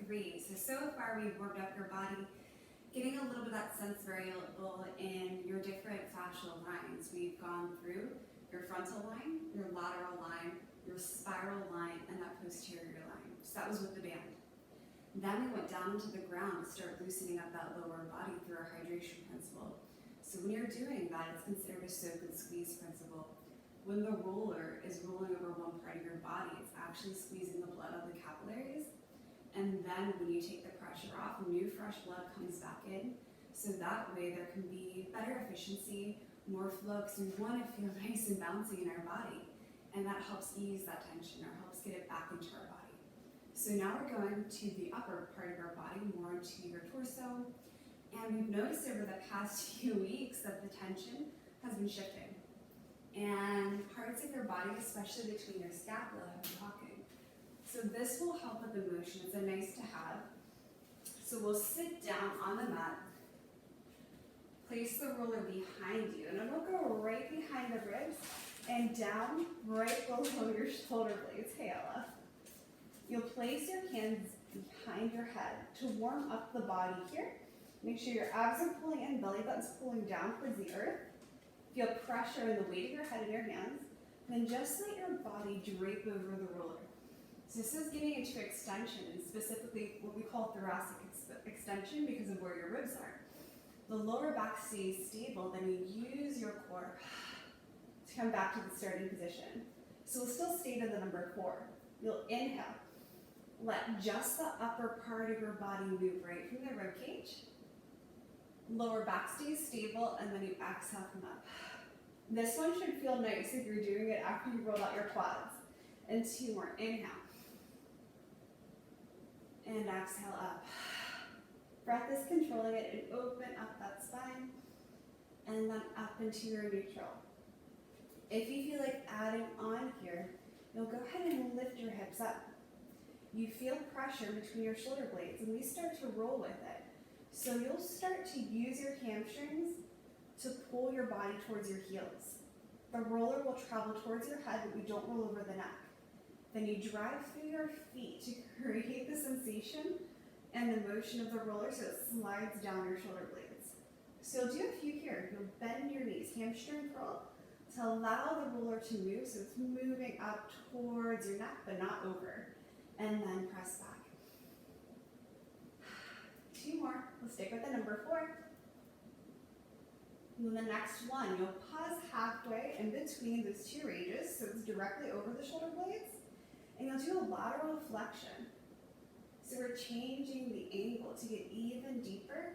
3. So far we've warmed up your body, getting a little bit of that sense variable in your different fascial lines. We've gone through your frontal line, your lateral line, your spiral line, and that posterior line. So that was with the band. Then we went down into the ground to start loosening up that lower body through our hydration principle. So when you're doing that, it's considered a soak and squeeze principle. When the roller is rolling over one part of your body, it's actually squeezing the blood out of the capillaries. And then when you take the pressure off, new fresh blood comes back in. So that way there can be better efficiency, more flow, because we want to feel nice and bouncy in our body. And that helps ease that tension or helps get it back into our body. So now we're going to the upper part of our body, more into your torso. And we've noticed over the past few weeks that the tension has been shifting. And parts of your body, especially between your scapula, have been talking. So this will help with the motion. It's a nice to have. So we'll sit down on the mat, place the roller behind you, and it will go right behind the ribs and down right below your shoulder blades. Hey, Ella. You'll place your hands behind your head to warm up the body here. Make sure your abs are pulling in, belly button's pulling down towards the earth. Feel pressure in the weight of your head and your hands. Then just let your body drape over the roller. So this is getting into extension, and specifically what we call thoracic extension because of where your ribs are. The lower back stays stable, then you use your core to come back to the starting position. So we'll still stay to the number 4. You'll inhale. Let just the upper part of your body move right from the rib cage. Lower back stays stable, and then you exhale, come up. This one should feel nice if you're doing it after you rolled out your quads. And 2 more. Inhale. And exhale up. Breath is controlling it, and open up that spine. And then up into your neutral. If you feel like adding on here, you'll go ahead and lift your hips up. You feel pressure between your shoulder blades, and we start to roll with it. So you'll start to use your hamstrings to pull your body towards your heels. The roller will travel towards your head, but we don't roll over the neck. Then you drive through your feet to create the sensation and the motion of the roller so it slides down your shoulder blades. So you'll do a few here. You'll bend your knees, hamstring curl, to allow the roller to move so it's moving up towards your neck, but not over. And then press back. 2 more. We'll stick with the number 4. And then the next one, you'll pause halfway in between those 2 ranges, so it's directly over the shoulder blades. And you'll do a lateral flexion. So we're changing the angle to get even deeper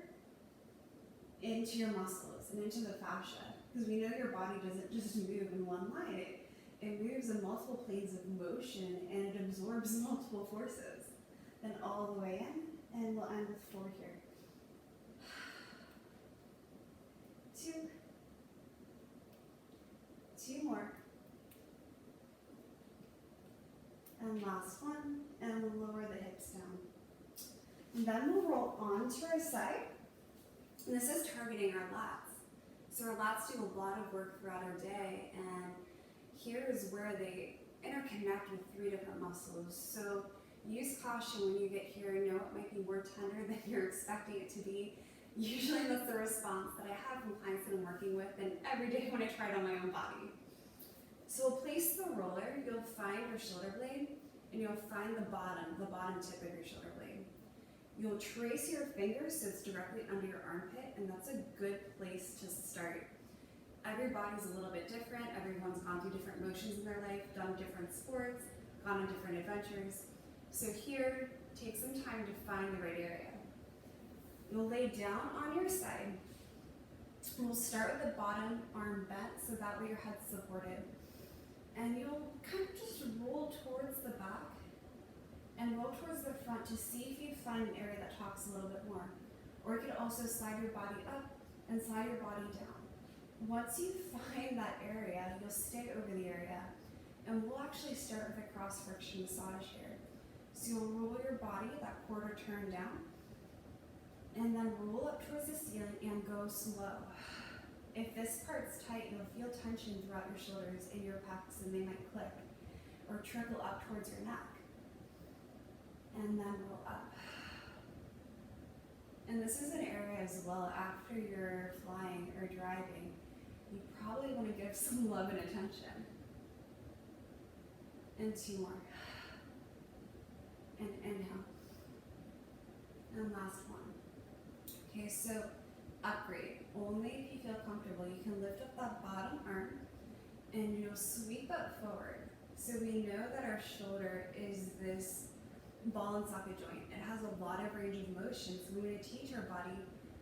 into your muscles and into the fascia. Because we know your body doesn't just move in one line. It moves in multiple planes of motion, and it absorbs multiple forces. Then all the way in, and we'll end with 4 here. 2 more. And last one, and we'll lower the hips down. And then we'll roll onto our side. And this is targeting our lats. So our lats do a lot of work throughout our day, and here is where they interconnect with 3 different muscles. So use caution when you get here. I know it might be more tender than you're expecting it to be. Usually that's the response that I have from clients that I'm working with, and every day when I try it on my own body. So we'll place the roller, you'll find your shoulder blade, and you'll find the bottom tip of your shoulder blade. You'll trace your fingers so it's directly under your armpit, and that's a good place to start. Everybody's a little bit different. Everyone's gone through different motions in their life, done different sports, gone on different adventures. So here, take some time to find the right area. You'll lay down on your side. We'll start with the bottom arm bent so that way your head's supported. And you'll kind of just roll towards the back and roll towards the front to see if you find an area that talks a little bit more. Or you could also slide your body up and slide your body down. Once you find that area, you'll stay over the area, and we'll actually start with a cross friction massage here. So you'll roll your body, that quarter turn down, and then roll up towards the ceiling and go slow. If this part's tight, you'll feel tension throughout your shoulders and your pecs, and they might click or trickle up towards your neck. And then roll up. And this is an area as well, after you're flying or driving, you probably want to give some love and attention. And 2 more. And inhale. And last one. Okay, so upgrade. Only if you feel comfortable. You can lift up that bottom arm and you'll sweep up forward. So we know that our shoulder is this ball and socket joint. It has a lot of range of motion. So we want to teach our body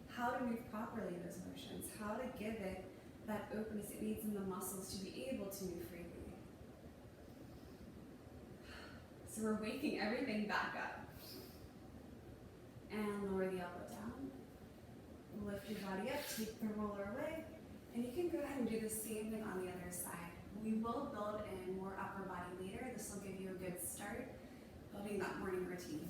how to move properly in those motions, how to give it that openness it needs in the muscles to be able to move freely. So we're waking everything back up. And lower the elbow down. Lift your body up, take the roller away, and you can go ahead and do the same thing on the other side. We will build in more upper body later. This will give you a good start building that morning routine.